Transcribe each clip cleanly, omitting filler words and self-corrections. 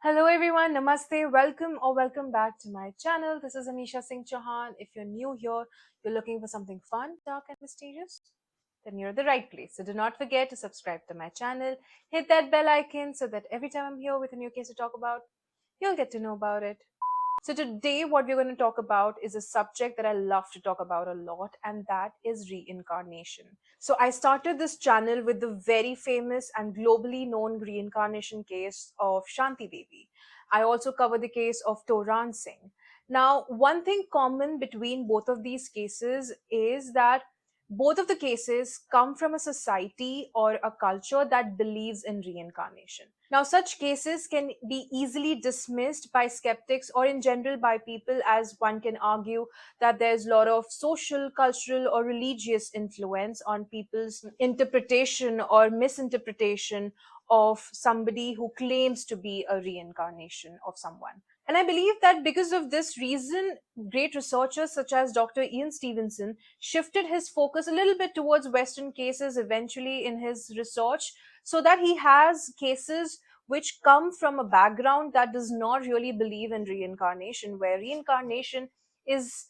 Hello everyone, namaste, welcome back to my channel. This is Anisha Singh Chauhan. If you're new here, you're looking for something fun, dark and mysterious, then you're at the right place. So do not forget to subscribe to my channel, hit that bell icon so that every time I'm here with a new case to talk about, you'll get to know about it. So today what we're going to talk about is a subject that I love to talk about a lot, and that is reincarnation. So I started this channel with the very famous and globally known reincarnation case of Shanti Devi. I also cover the case of Toran Singh. Now, one thing common between both of these cases is that both of the cases come from a society or a culture that believes in reincarnation. Now, such cases can be easily dismissed by skeptics or in general by people, as one can argue that there's a lot of social, cultural, or religious influence on people's interpretation or misinterpretation of somebody who claims to be a reincarnation of someone. And I believe that because of this reason, great researchers such as Dr. Ian Stevenson shifted his focus a little bit towards Western cases eventually in his research, so that he has cases which come from a background that does not really believe in reincarnation, where reincarnation is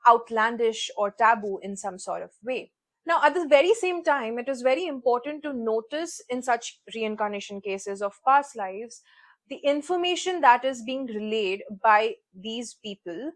outlandish or taboo in some sort of way. Now, at the very same time, it is very important to notice in such reincarnation cases of past lives the information that is being relayed by these people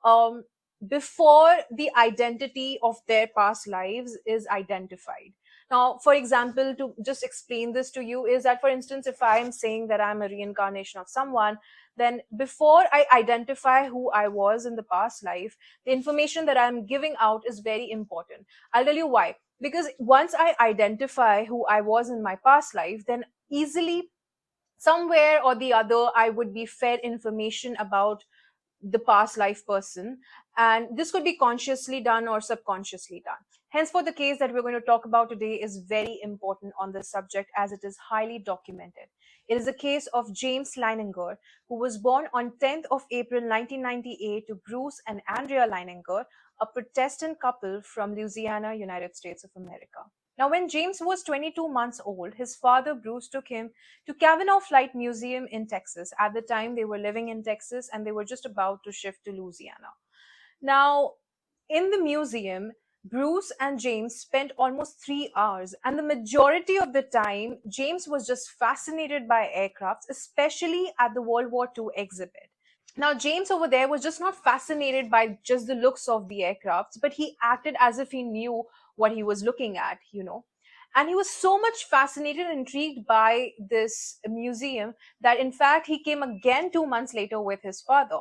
um, before the identity of their past lives is identified. Now, for example, to just explain this to you, is that, for instance, if I am saying that I'm a reincarnation of someone, then before I identify who I was in the past life, the information that I'm giving out is very important. I'll tell you why. Because once I identify who I was in my past life, then easily, somewhere or the other, I would be fed information about the past life person, and this could be consciously done or subconsciously done. Hence, for the case that we're going to talk about today is very important on this subject, as it is highly documented. It is a case of James Leininger, who was born on 10th of April 1998 to Bruce and Andrea Leininger, a Protestant couple from Louisiana, United States of America. Now, when James was 22 months old, his father Bruce took him to Kavanaugh Flight Museum in Texas. At the time, they were living in Texas and they were just about to shift to Louisiana. Now, in the museum, Bruce and James spent almost 3 hours, and the majority of the time, James was just fascinated by aircrafts, especially at the World War II exhibit. Now, James over there was just not fascinated by just the looks of the aircrafts, but he acted as if he knew what he was looking at. And he was so much fascinated and intrigued by this museum that, in fact, he came again 2 months later with his father.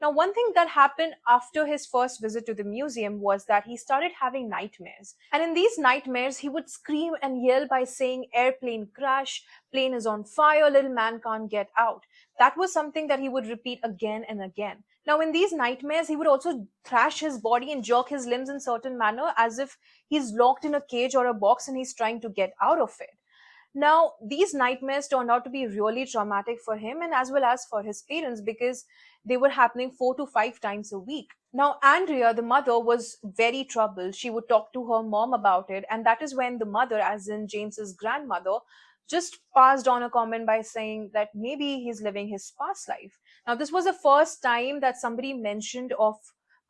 Now, one thing that happened after his first visit to the museum was that he started having nightmares. And in these nightmares, he would scream and yell by saying, "Airplane crash, plane is on fire, little man can't get out." That was something that he would repeat again and again. Now, in these nightmares, he would also thrash his body and jerk his limbs in certain manner, as if he's locked in a cage or a box and he's trying to get out of it. Now, these nightmares turned out to be really traumatic for him and as well as for his parents, because they were happening 4 to 5 times a week. Now, Andrea, the mother, was very troubled. She would talk to her mom about it, and that is when the mother, as in James's grandmother, just passed on a comment by saying that maybe he's living his past life. Now, this was the first time that somebody mentioned of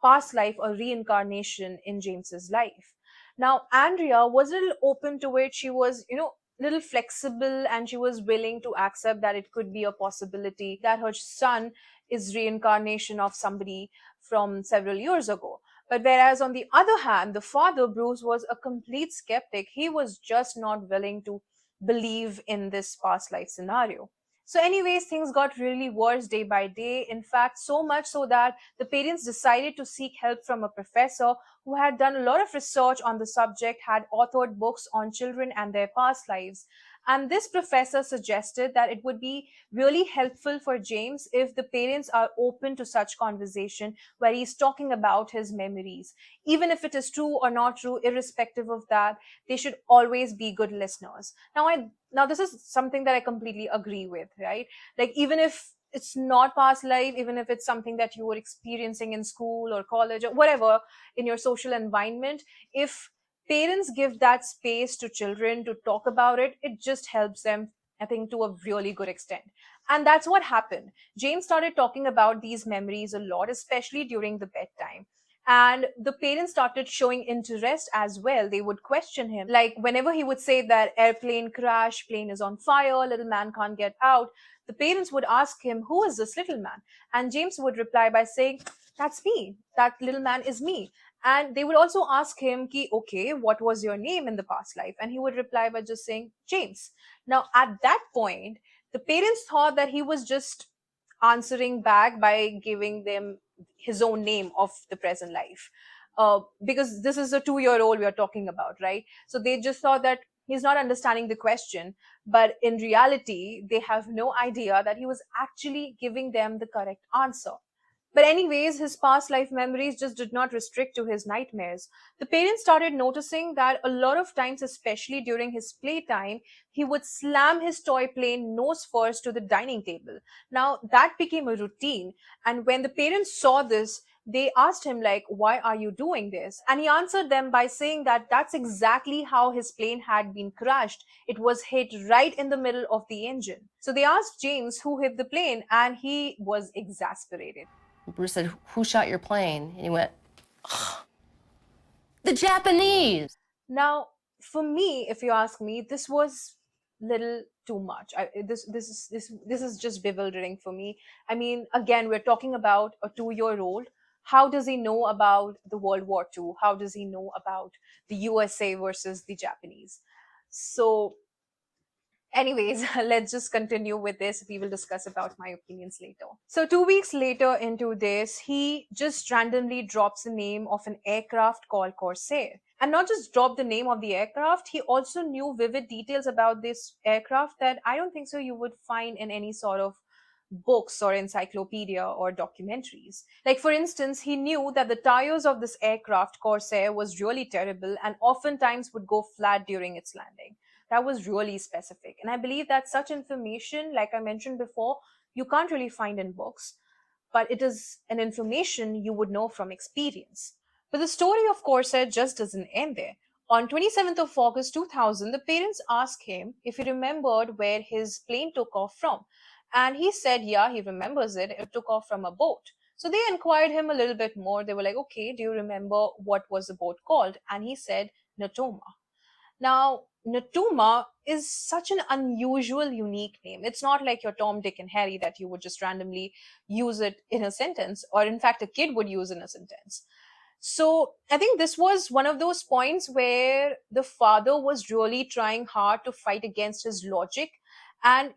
past life or reincarnation in James's life. Now, Andrea was a little open to it. She was, little flexible, and she was willing to accept that it could be a possibility that her son is reincarnation of somebody from several years ago. But whereas on the other hand, the father Bruce was a complete skeptic. He was just not willing to believe in this past life scenario. So anyways, things got really worse day by day. In fact, so much so that the parents decided to seek help from a professor who had done a lot of research on the subject, had authored books on children and their past lives. And this professor suggested that it would be really helpful for James if the parents are open to such conversation where he's talking about his memories. Even if it is true or not true, irrespective of that, they should always be good listeners. Now this is something that I completely agree with, right? Like, even if it's not past life, even if it's something that you were experiencing in school or college or whatever in your social environment, if parents give that space to children to talk about it, it just helps them, I think, to a really good extent. And that's what happened. James started talking about these memories a lot, especially during the bedtime. And the parents started showing interest as well. They would question him. Like whenever he would say that airplane crash, plane is on fire, little man can't get out, the parents would ask him, who is this little man? And James would reply by saying, that's me. That little man is me. And they would also ask him, ki, okay, what was your name in the past life? And he would reply by just saying, James. Now, at that point, the parents thought that he was just answering back by giving them his own name of the present life. Because this is a 2-year old we are talking about, right? So they just thought that he's not understanding the question. But in reality, they have no idea that he was actually giving them the correct answer. But, anyways, his past life memories just did not restrict to his nightmares. The parents started noticing that a lot of times, especially during his playtime, he would slam his toy plane nose first to the dining table. Now, that became a routine. And when the parents saw this, they asked him, like, why are you doing this? And he answered them by saying that that's exactly how his plane had been crashed. It was hit right in the middle of the engine. So they asked James who hit the plane, and he was exasperated. Bruce said, who shot your plane? And he went, the Japanese. Now, for me, if you ask me, this was little too much. This is just bewildering for me. I mean, again, we're talking about a 2-year-old. How does he know about the World War II? How does he know about the USA versus the Japanese? So, anyways, let's just continue with this. We will discuss about my opinions later. So 2 weeks later into this, he just randomly drops the name of an aircraft called Corsair. And not just dropped the name of the aircraft, he also knew vivid details about this aircraft that I don't think so you would find in any sort of books or encyclopedia or documentaries. Like, for instance, he knew that the tires of this aircraft, Corsair, was really terrible and oftentimes would go flat during its landing. That was really specific. And I believe that such information, like I mentioned before, you can't really find in books, but it is an information you would know from experience. But the story of Corsair just doesn't end there. On 27th of August 2000, the parents asked him if he remembered where his plane took off from. And he said, yeah, he remembers it. It took off from a boat. So they inquired him a little bit more. They were like, okay, do you remember what was the boat called? And he said, Natoma. Now, Natuma is such an unusual, unique name. It's not like your Tom, Dick, and Harry that you would just randomly use it in a sentence, or in fact, a kid would use in a sentence. So I think this was one of those points where the father was really trying hard to fight against his logic. And,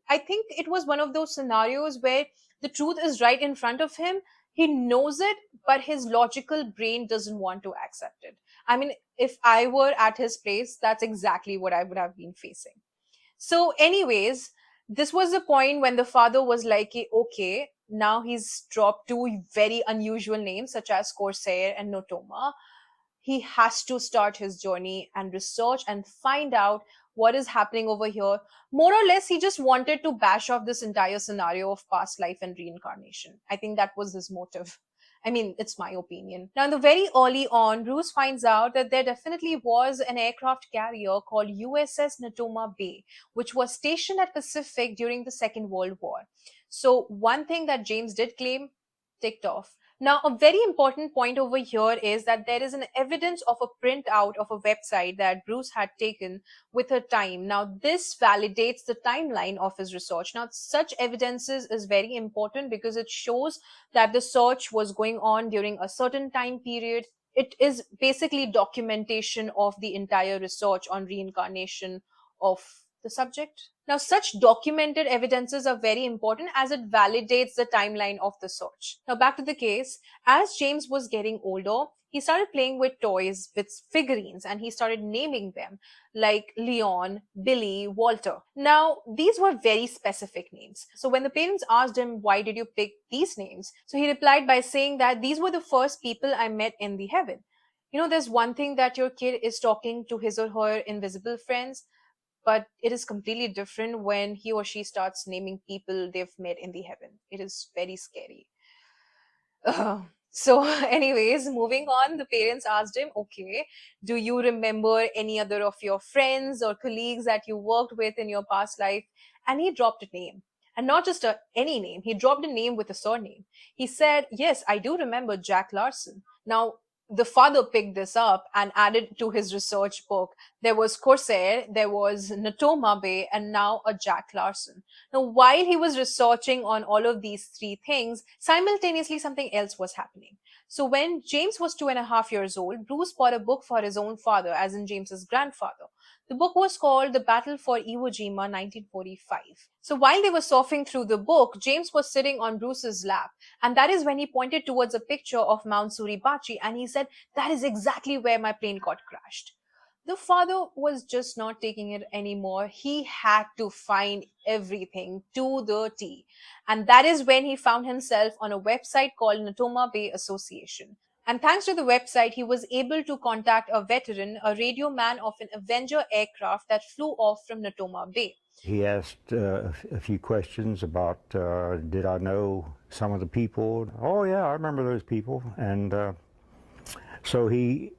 I think it was one of those scenarios where the truth is right in front of him. He knows it, but his logical brain doesn't want to accept it. I mean, if I were at his place, that's exactly what I would have been facing. So, anyways, this was the point when the father was like, okay, now he's dropped two very unusual names such as Corsair and Notoma. He has to start his journey and research and find out what is happening over here. More or less, he just wanted to bash off this entire scenario of past life and reincarnation. I think that was his motive. I mean, it's my opinion. Now, in the very early on, Bruce finds out that there definitely was an aircraft carrier called USS Natoma Bay, which was stationed at Pacific during the Second World War. So, one thing that James did claim, ticked off. Now, a very important point over here is that there is an evidence of a printout of a website that Bruce had taken with her time. Now, this validates the timeline of his research. Now, such evidences is very important because it shows that the search was going on during a certain time period. It is basically documentation of the entire research on reincarnation of the subject. Now, such documented evidences are very important as it validates the timeline of the search. Now, back to the case. As James was getting older, he started playing with toys, with figurines, and he started naming them like Leon, Billy, Walter. Now, these were very specific names. So when the parents asked him, why did you pick these names? So he replied by saying that these were the first people I met in the heaven. There's one thing that your kid is talking to his or her invisible friends, but it is completely different when he or she starts naming people they've met in the heaven. It is very scary. So, anyways, moving on, the parents asked him, okay, do you remember any other of your friends or colleagues that you worked with in your past life? And he dropped a name. And not just any name, he dropped a name with a surname. He said, "Yes, I do remember Jack Larson." Now, the father picked this up and added to his research book. There was Corsair, there was Natoma Bay, and now a Jack Larson. Now, while he was researching on all of these three things, simultaneously something else was happening. So, when James was 2.5 years old, Bruce bought a book for his own father, as in James's grandfather. The book was called The Battle for Iwo Jima 1945. So while they were surfing through the book, James was sitting on Bruce's lap, and that is when he pointed towards a picture of Mount Suribachi and he said, "That is exactly where my plane got crashed." The father was just not taking it anymore. He had to find everything to the T. And that is when he found himself on a website called Natoma Bay Association. And thanks to the website, he was able to contact a veteran, a radio man of an Avenger aircraft that flew off from Natoma Bay. He asked a few questions about did I know some of the people. Oh yeah, I remember those people. And so he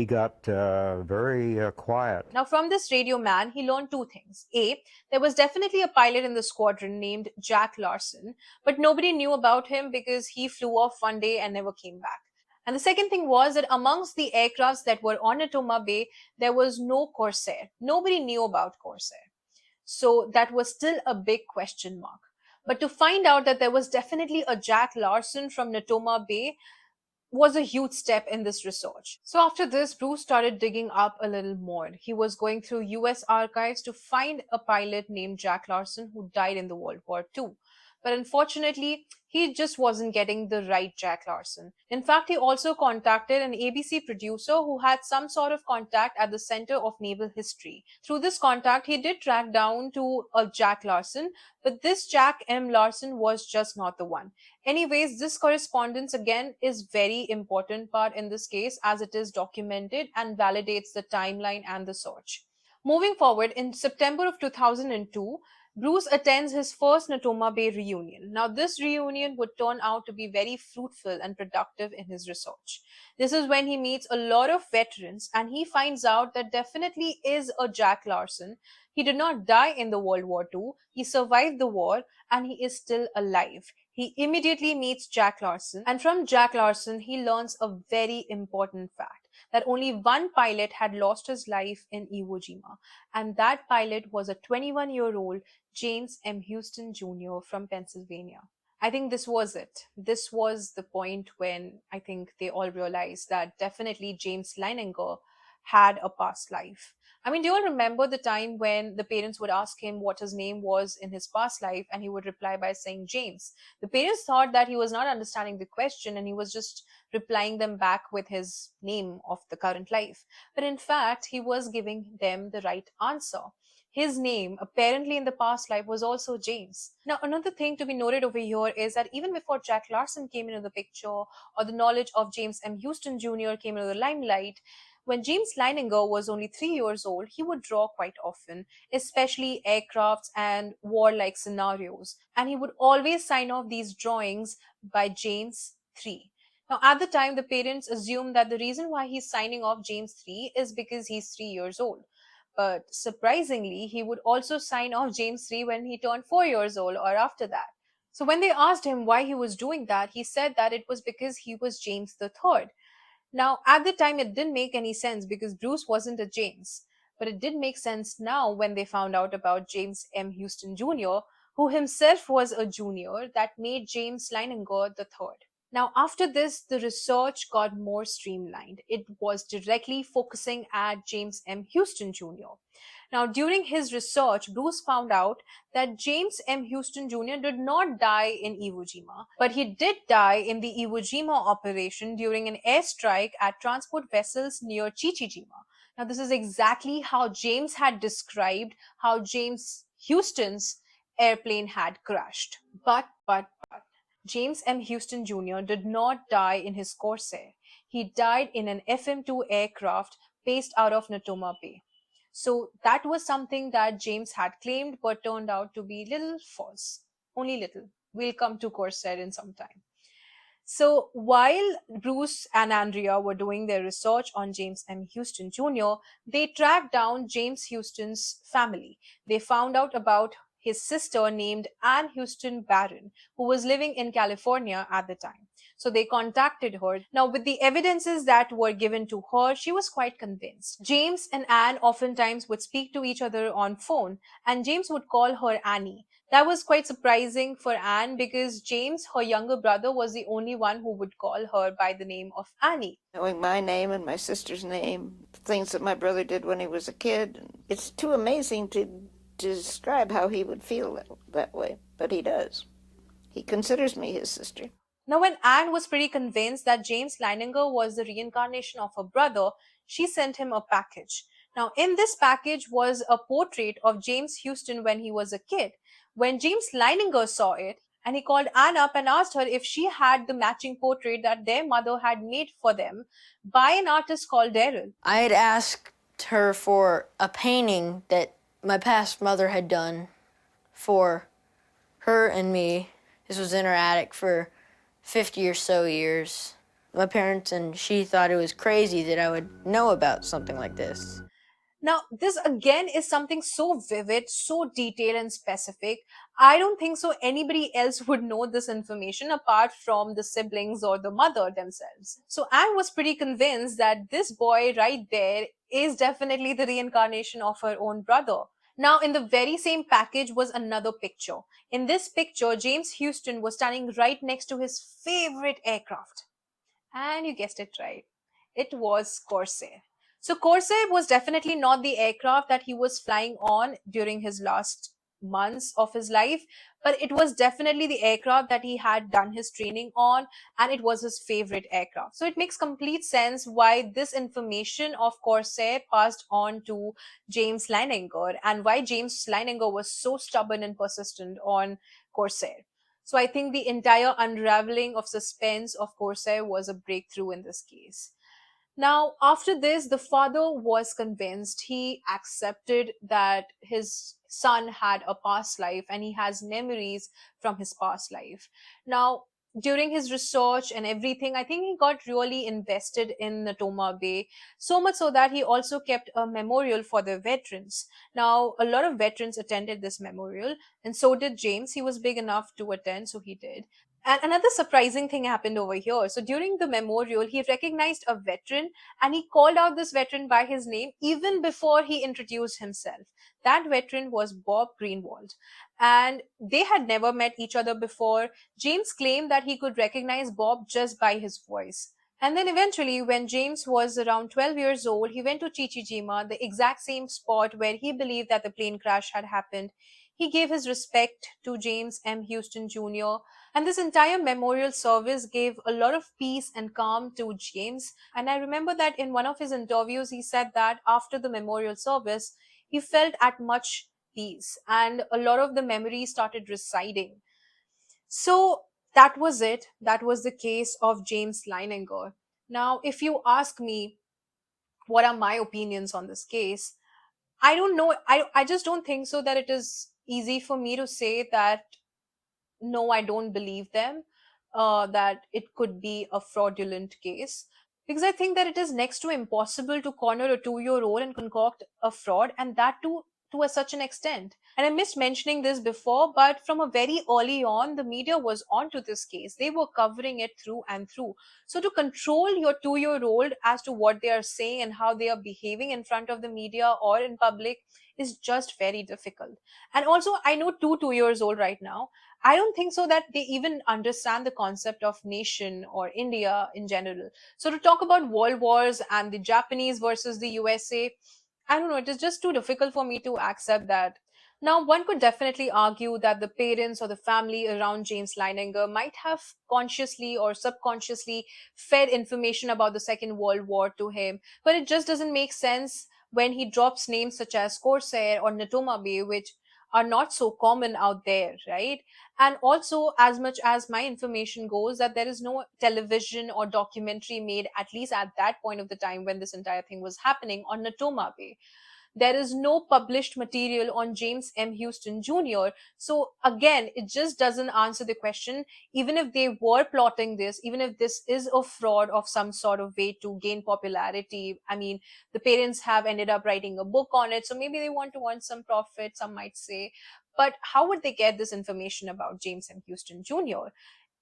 got very quiet. Now, from this radio man, he learned two things. A, there was definitely a pilot in the squadron named Jack Larson, but nobody knew about him because he flew off one day and never came back. And the second thing was that amongst the aircrafts that were on Natoma Bay, there was no Corsair. Nobody knew about Corsair. So that was still a big question mark. But to find out that there was definitely a Jack Larson from Natoma Bay was a huge step in this research. So after this, Bruce started digging up a little more. He was going through US archives to find a pilot named Jack Larson who died in the World War II. But unfortunately, he just wasn't getting the right Jack Larson. In fact, he also contacted an ABC producer who had some sort of contact at the Center of Naval History. Through this contact, he did track down to a Jack Larson, but this Jack M. Larson was just not the one. Anyways, this correspondence again is very important part in this case as it is documented and validates the timeline and the search. Moving forward, in September of 2002, Bruce attends his first Natoma Bay reunion. Now, this reunion would turn out to be very fruitful and productive in his research. This is when he meets a lot of veterans and he finds out that definitely is a Jack Larson. He did not die in the World War II, he survived the war and he is still alive. He immediately meets Jack Larson, and from Jack Larson, he learns a very important fact that only one pilot had lost his life in Iwo Jima, and that pilot was a 21-year-old James M. Houston Jr. from Pennsylvania. I think this was it. This was the point when I think they all realized that definitely James Leininger had a past life. I mean, do you all remember the time when the parents would ask him what his name was in his past life and he would reply by saying James? The parents thought that he was not understanding the question and he was just replying them back with his name of the current life. But in fact, he was giving them the right answer. His name, apparently in the past life, was also James. Now, another thing to be noted over here is that even before Jack Larson came into the picture or the knowledge of James M. Houston Jr. came into the limelight, when James Leininger was only 3 years old, he would draw quite often, especially aircrafts and war-like scenarios. And he would always sign off these drawings by James 3. Now, at the time, the parents assumed that the reason why he's signing off James 3 is because he's 3 years old. But surprisingly, he would also sign off James 3 when he turned 4 years old or after that. So when they asked him why he was doing that, he said that it was because he was James the Third. Now, at the time, it didn't make any sense because Bruce wasn't a James. But it did make sense now when they found out about James M. Houston Jr., who himself was a junior that made James Leininger the third. Now, after this, the research got more streamlined. It was directly focusing at James M. Houston Jr. Now, during his research, Bruce found out that James M. Houston Jr. did not die in Iwo Jima, but he did die in the Iwo Jima operation during an airstrike at transport vessels near Chichijima. Now, this is exactly how James had described how James Houston's airplane had crashed. But, James M. Houston Jr. did not die in his Corsair. He died in an FM-2 aircraft based out of Natoma Bay. So that was something that James had claimed but turned out to be little false. Only little. We'll come to Corsair in some time. So while Bruce and Andrea were doing their research on James M. Houston Jr., they tracked down James Houston's family. They found out about his sister named Anne Houston Barron, who was living in California at the time. So they contacted her. Now, with the evidences that were given to her, she was quite convinced. James and Anne oftentimes would speak to each other on phone, and James would call her Annie. That was quite surprising for Anne because James, her younger brother, was the only one who would call her by the name of Annie. Knowing my name and my sister's name, things that my brother did when he was a kid, it's too amazing to describe how he would feel that way, but he does. He considers me his sister. Now, when Anne was pretty convinced that James Leininger was the reincarnation of her brother, she sent him a package. Now, in this package was a portrait of James Houston when he was a kid. When James Leininger saw it, and he called Anne up and asked her if she had the matching portrait that their mother had made for them by an artist called Daryl. I had asked her for a painting that my past mother had done for her and me. This was in her attic for 50 or so years. My parents and she thought it was crazy that I would know about something like this. Now, this again is something so vivid, so detailed and specific. I don't think so anybody else would know this information apart from the siblings or the mother themselves. So Anne was pretty convinced that this boy right there is definitely the reincarnation of her own brother. Now, in the very same package was another picture. In this picture, James Houston was standing right next to his favorite aircraft. And you guessed it right. It was Corsair. So Corsair was definitely not the aircraft that he was flying on during his last months of his life, but it was definitely the aircraft that he had done his training on, and it was his favorite aircraft. So it makes complete sense why this information of Corsair passed on to James Leininger and why James Leininger was so stubborn and persistent on Corsair. So I think the entire unraveling of suspense of Corsair was a breakthrough in this case. Now, after this, the father was convinced. He accepted that his son had a past life and he has memories from his past life. Now, during his research and everything, I think he got really invested in Natoma Bay, so much so that he also kept a memorial for the veterans. Now, a lot of veterans attended this memorial, and so did James. He was big enough to attend, so he did. And another surprising thing happened over here. So during the memorial, he recognized a veteran and he called out this veteran by his name even before he introduced himself. That veteran was Bob Greenwald. And they had never met each other before. James claimed that he could recognize Bob just by his voice. And then eventually, when James was around 12 years old, he went to Chichijima, the exact same spot where he believed that the plane crash had happened. He gave his respect to James M. Houston Jr., and this entire memorial service gave a lot of peace and calm to James. And I remember that in one of his interviews, he said that after the memorial service, he felt at much peace and a lot of the memories started residing. So that was it. That was the case of James Leininger. Now, if you ask me, what are my opinions on this case? I don't know. I just don't think so that it is easy for me to say that no, I don't believe them, that it could be a fraudulent case. Because I think that it is next to impossible to corner a 2 year old and concoct a fraud, and that too to such an extent. And I missed mentioning this before, but from a very early on, the media was onto this case. They were covering it through and through. So to control your 2 year old as to what they are saying and how they are behaving in front of the media or in public is just very difficult. And also, I know 2 years old right now. I don't think so that they even understand the concept of nation or India in general. So to talk about world wars and the Japanese versus the USA, I don't know, it is just too difficult for me to accept that. Now, one could definitely argue that the parents or the family around James Leininger might have consciously or subconsciously fed information about the Second World War to him, but it just doesn't make sense when he drops names such as Corsair or Natoma Bay, which are not so common out there, right? And also, as much as my information goes, that there is no television or documentary made, at least at that point of the time when this entire thing was happening, on Natoma Bay. There is no published material on James M. Houston Jr. So again, it just doesn't answer the question. Even if they were plotting this, even if this is a fraud of some sort of way to gain popularity, I mean, the parents have ended up writing a book on it. So maybe they want to earn some profit, some might say. But how would they get this information about James M. Houston Jr.?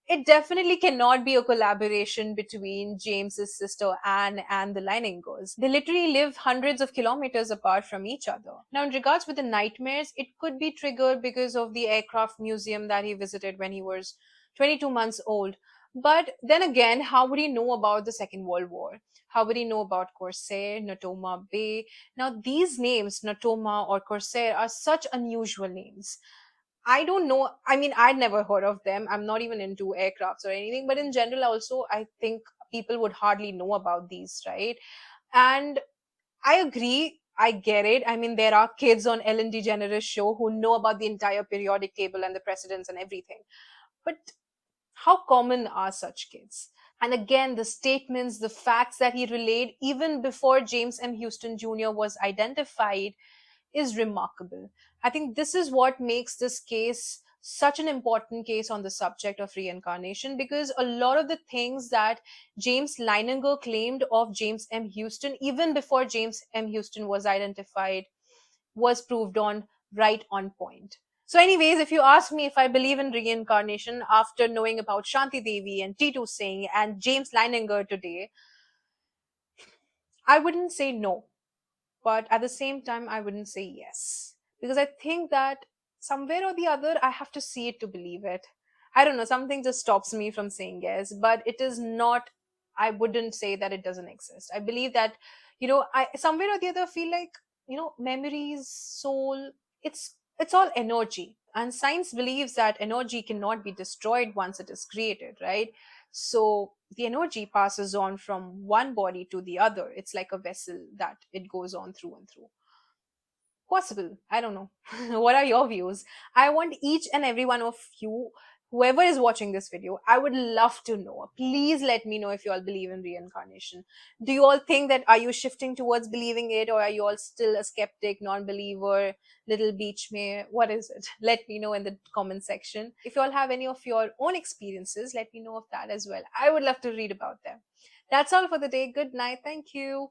It definitely cannot be a collaboration between James's sister Anne and the Leiningers. They literally live hundreds of kilometers apart from each other. Now, in regards with the nightmares, it could be triggered because of the aircraft museum that he visited when he was 22 months old. But then again, how would he know about the Second World War? How would he know about Corsair, Natoma Bay? Now, these names, Natoma or Corsair, are such unusual names. I don't know. I mean, I'd never heard of them. I'm not even into aircrafts or anything. But in general, also, I think people would hardly know about these, right? And I agree. I get it. I mean, there are kids on Ellen DeGeneres' show who know about the entire periodic table and the precedents and everything. But how common are such kids? And again, the statements, the facts that he relayed even before James M. Houston Jr. was identified is remarkable. I think this is what makes this case such an important case on the subject of reincarnation, because a lot of the things that James Leininger claimed of James M. Houston, even before James M. Houston was identified, was proved on right on point. So, anyways, if you ask me if I believe in reincarnation after knowing about Shanti Devi and Titu Singh and James Leininger today, I wouldn't say no. But at the same time, I wouldn't say yes. Because I think that somewhere or the other, I have to see it to believe it. I don't know, something just stops me from saying yes, but it is not, I wouldn't say that it doesn't exist. I believe that, I somewhere or the other feel like, memories, soul, it's all energy. And science believes that energy cannot be destroyed once it is created, right? So the energy passes on from one body to the other. It's like a vessel that it goes on through and through. Possible. I don't know. What are your views? I want each and every one of you, whoever is watching this video, I would love to know. Please let me know if you all believe in reincarnation. Do you all think that, are you shifting towards believing it, or are you all still a skeptic, non-believer, little beach mare? What is it? Let me know in the comment section. If you all have any of your own experiences, let me know of that as well. I would love to read about them. That's all for the day. Good night. Thank you.